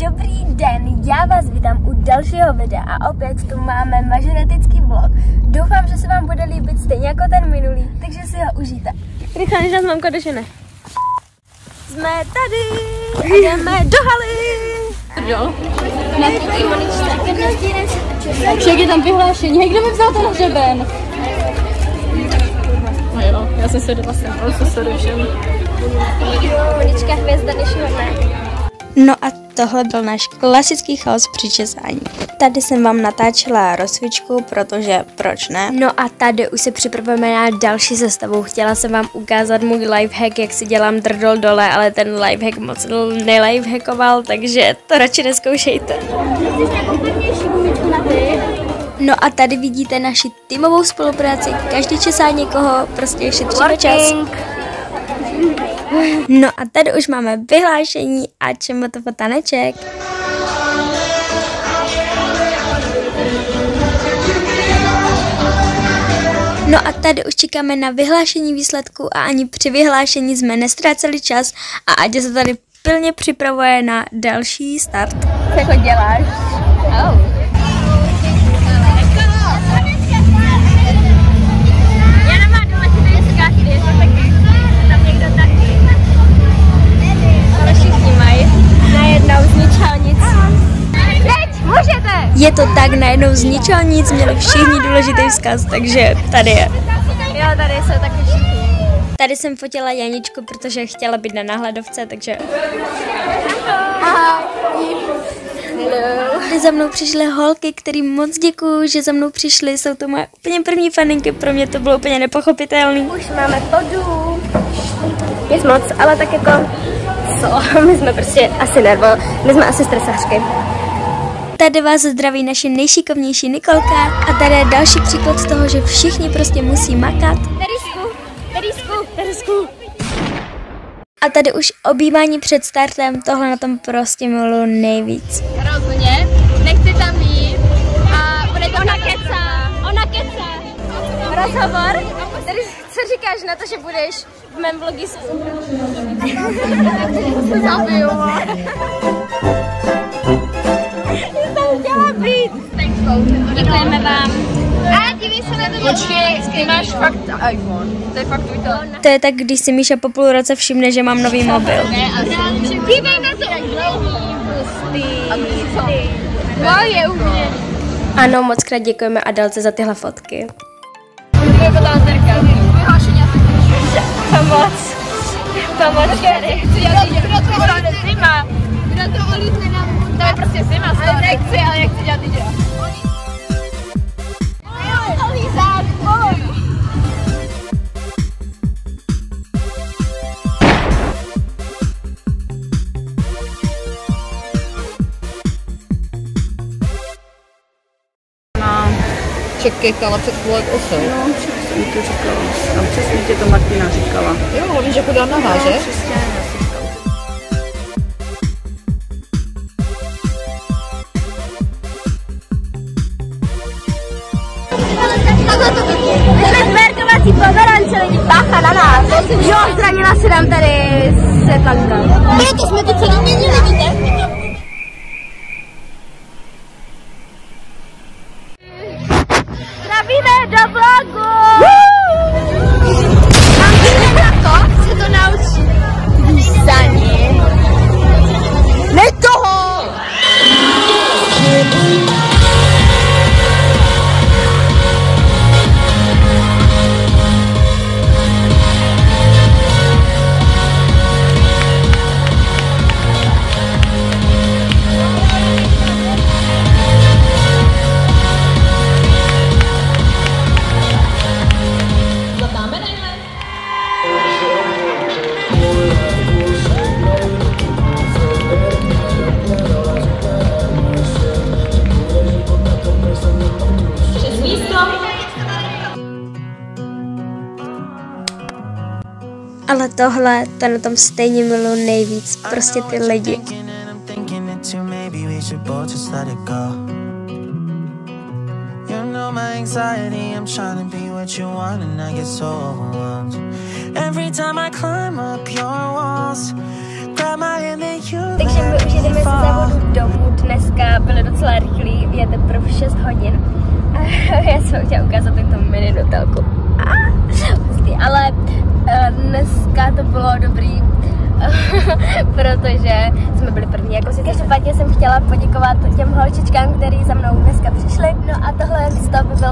Dobrý den, já vás vítám u dalšího videa a opět tu máme mažoretický vlog. Doufám, že se vám bude líbit stejně jako ten minulý, takže si ho užijte. Rychle, než nás mamka dožene. Jsme tady, jdeme do haly. Jo? Však je tam vyhlášení, kdo mi vzal ten hřeben? No jo, já jsem se vlastně prostě všem. Monička hvězda dnešního dne. No a tohle byl náš klasický chaos při česání. Tady jsem vám natáčela rozcvičku, protože proč ne? No a tady už se připravujeme na další sestavu. Chtěla jsem vám ukázat můj lifehack, jak si dělám drdol dole, ale ten lifehack moc nelifehackoval, takže to radši nezkoušejte. No a tady vidíte naši týmovou spolupráci. Každý česá někoho, prostě šetříme čas. No a tady už máme vyhlášení a čemotov taneček. No a tady už čekáme na vyhlášení výsledku a ani při vyhlášení jsme nestráceli čas a Aďa se tady pilně připravuje na další start. Co jako děláš? Oh. Je to tak, najednou z ničeho nic, měli všichni důležitý vzkaz, takže tady je. Jo, tady jsou taky všichni. Tady jsem fotila Janičku, protože chtěla být na náhledovce, takže... Tady za mnou přišly holky, kterým moc děkuju, že za mnou přišly, jsou to moje úplně první faninky, pro mě to bylo úplně nepochopitelný. Už máme podu, nic moc, ale tak jako... Co? My jsme prostě asi my jsme asi stresařky. Tady vás zdraví naše nejšikovnější Nikolka a tady je další příklad toho, že všichni prostě musí makat. Teresku. A tady už objímání před startem, tohle na tom prostě miluji nejvíc. Rozhodně, nechci tam jít a bude to ona kecá. Rozhovor? Tady, co říkáš na to, že budeš v mém vlogisku? Zabiju. Děkujeme vám. A dívej se na to. Počkej, ty máš fakt iPhone. To je fakt to. To je tak, když si Míša po půl roce všimne, že mám nový mobil. Dívej na to. Je u mě. Ano, moc krát děkujeme Adelce za tyhle fotky. Je to ta terka. Vyhlášení asi. Pomoc tady. Kdo to ulítne na můj? To je prostě zima, z toho nechci, ale jak chci dělat video. Čekala před půlek osou. No, přesně mi to říkala. Tam přesně tě to Martina říkala. Jo, hlavně, že chodila nahá, že? Přesně, Zmerkovací pomerance lidi, pácha na nás. Jo, zranila se nám tady Světlanka. Proto jsme to celý měnili, víte? Zdravíme do vlogu! Na to se to naučí. Písaní. Ne toho! Ale tohle, to na tom stejně miluji nejvíc, prostě ty lidi. Takže my už jdeme ze závodu mini dotelku. Ale dneska to bylo dobrý, protože jsme byli první. Jako si každopádně jsem chtěla poděkovat těm holčičkám, který za mnou dneska přišli. No a tohle to by byl